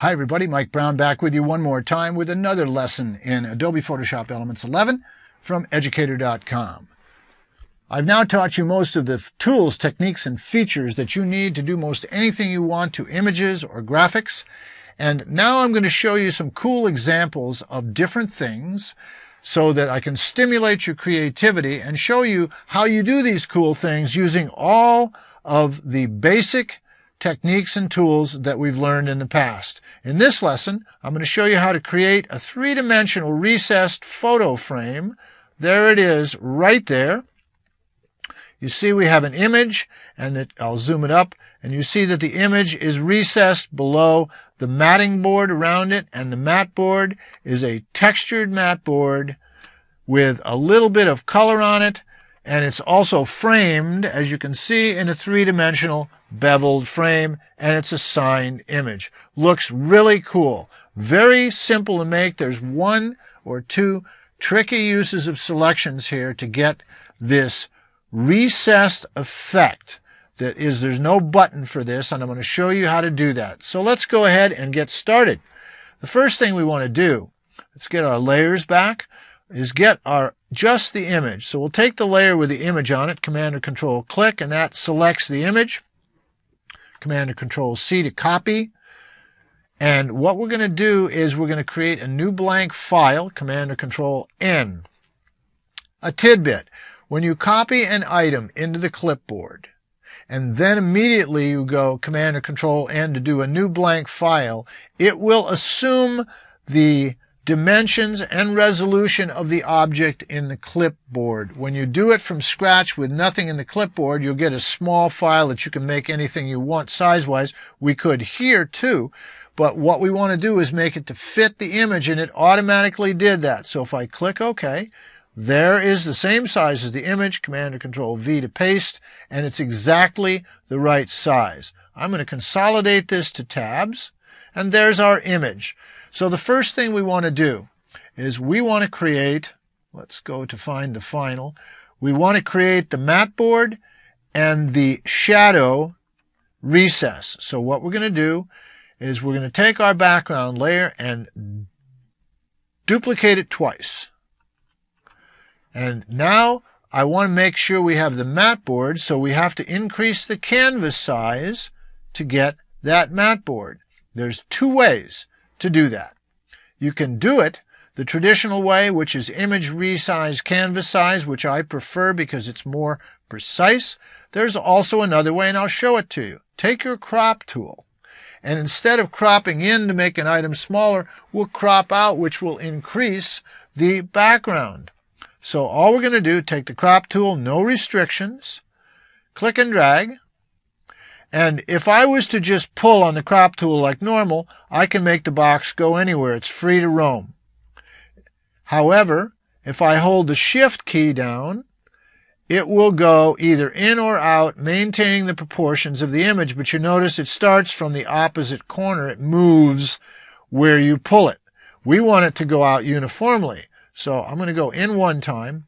Hi everybody, Mike Brown back with you one more time with another lesson in Adobe Photoshop Elements 11 from Educator.com. I've now taught you most of the tools, techniques, and features that you need to do most anything you want to images or graphics. And now I'm going to show you some cool examples of different things so that I can stimulate your creativity and show you how you do these cool things using all of the basic techniques and tools that we've learned in the past. In this lesson, I'm going to show you how to create a three-dimensional recessed photo frame. There it is, right there. You see we have an image, and I'll zoom it up, and you see that the image is recessed below the matting board around it, and the mat board is a textured mat board with a little bit of color on it, and it's also framed, as you can see, in a three-dimensional beveled frame, and it's a signed image. Looks really cool. Very simple to make. There's one or two tricky uses of selections here to get this recessed effect. There's no button for this, and I'm going to show you how to do that. So let's go ahead and get started. The first thing we want to do, let's get our layers back, is get just the image. So we'll take the layer with the image on it, Command or Control click, and that selects the image. Command or Control C to copy. And what we're going to do is we're going to create a new blank file, Command or Control N. A tidbit. When you copy an item into the clipboard, and then immediately you go Command or Control N to do a new blank file, it will assume the dimensions and resolution of the object in the clipboard. When you do it from scratch with nothing in the clipboard, you'll get a small file that you can make anything you want size-wise. We could here too, but what we want to do is make it to fit the image, and it automatically did that. So if I click OK, there is the same size as the image, Command or Control V to paste, and it's exactly the right size. I'm going to consolidate this to tabs, and there's our image. So the first thing we want to do is we want to create, let's go to find the final, we want to create the mat board and the shadow recess. So what we're going to do is we're going to take our background layer and duplicate it twice. And now I want to make sure we have the mat board, so we have to increase the canvas size to get that mat board. There's two ways to do that. You can do it the traditional way, which is image resize canvas size, which I prefer because it's more precise. There's also another way, and I'll show it to you. Take your crop tool, and instead of cropping in to make an item smaller, we'll crop out, which will increase the background. So all we're going to do, take the crop tool, no restrictions, click and drag. And if I was to just pull on the crop tool like normal, I can make the box go anywhere. It's free to roam. However, if I hold the Shift key down, it will go either in or out, maintaining the proportions of the image. But you notice it starts from the opposite corner. It moves where you pull it. We want it to go out uniformly. So I'm going to go in one time,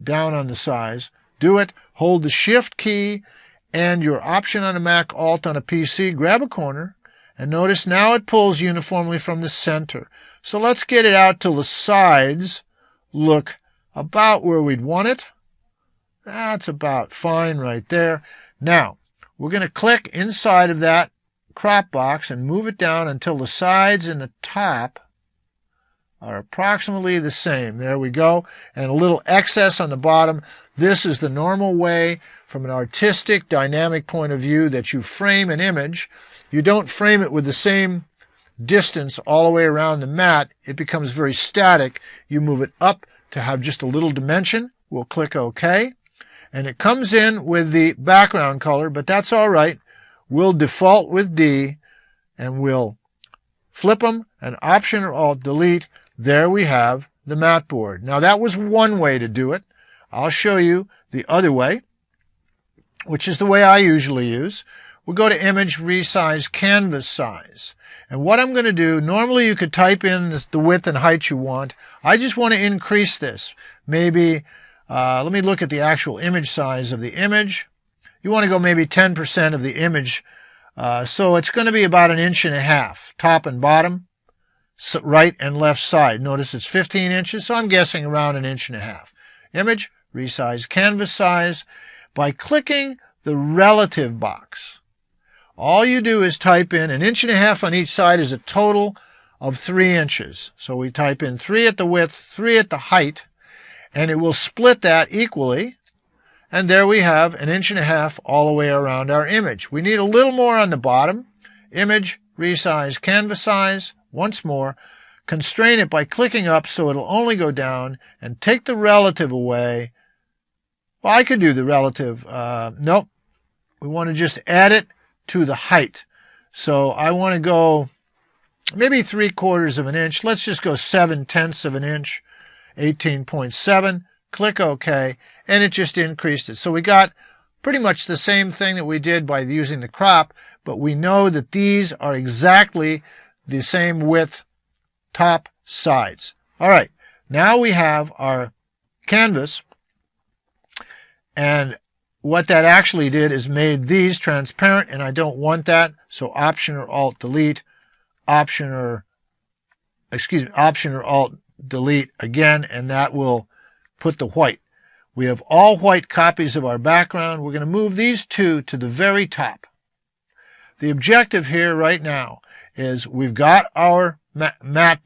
down on the size, do it, hold the Shift key, and your Option on a Mac, Alt on a PC, grab a corner, and notice now it pulls uniformly from the center. So let's get it out till the sides look about where we'd want it. That's about fine right there. Now, we're going to click inside of that crop box and move it down until the sides and the top are approximately the same. There we go. And a little excess on the bottom. This is the normal way from an artistic, dynamic point of view that you frame an image. You don't frame it with the same distance all the way around the mat. It becomes very static. You move it up to have just a little dimension. We'll click OK. And it comes in with the background color, but that's all right. We'll default with D, and we'll flip them, and Option or Alt delete. There we have the mat board. Now that was one way to do it. I'll show you the other way, which is the way I usually use. We'll go to Image Resize Canvas Size. And what I'm going to do, normally you could type in the width and height you want. I just want to increase this. Maybe, let me look at the actual image size of the image. You want to go maybe 10% of the image So it's going to be about 1.5 inches, top and bottom, right and left side. Notice it's 15 inches, so I'm guessing around 1.5 inches. Image, resize canvas size. By clicking the relative box, all you do is type in 1.5 inches on each side is a total of 3 inches. So we type in 3 at the width, 3 at the height, and it will split that equally. And there we have 1.5 inches all the way around our image. We need a little more on the bottom. Image, resize canvas size. Once more, constrain it by clicking up so it'll only go down, and take the relative away. Well, I could do the relative. Nope. We want to just add it to the height. So I want to go maybe 3/4 of an inch. Let's just go 7/10 of an inch, 18.7. Click OK, and it just increased it. So we got pretty much the same thing that we did by using the crop, but we know that these are exactly the same width, top, sides. All right, now we have our canvas, and what that actually did is made these transparent, and I don't want that, so Option or Alt Delete, Option or Alt Delete again, and that will put the white. We have all white copies of our background. We're going to move these two to the very top. The objective here right now is we've got our matte board.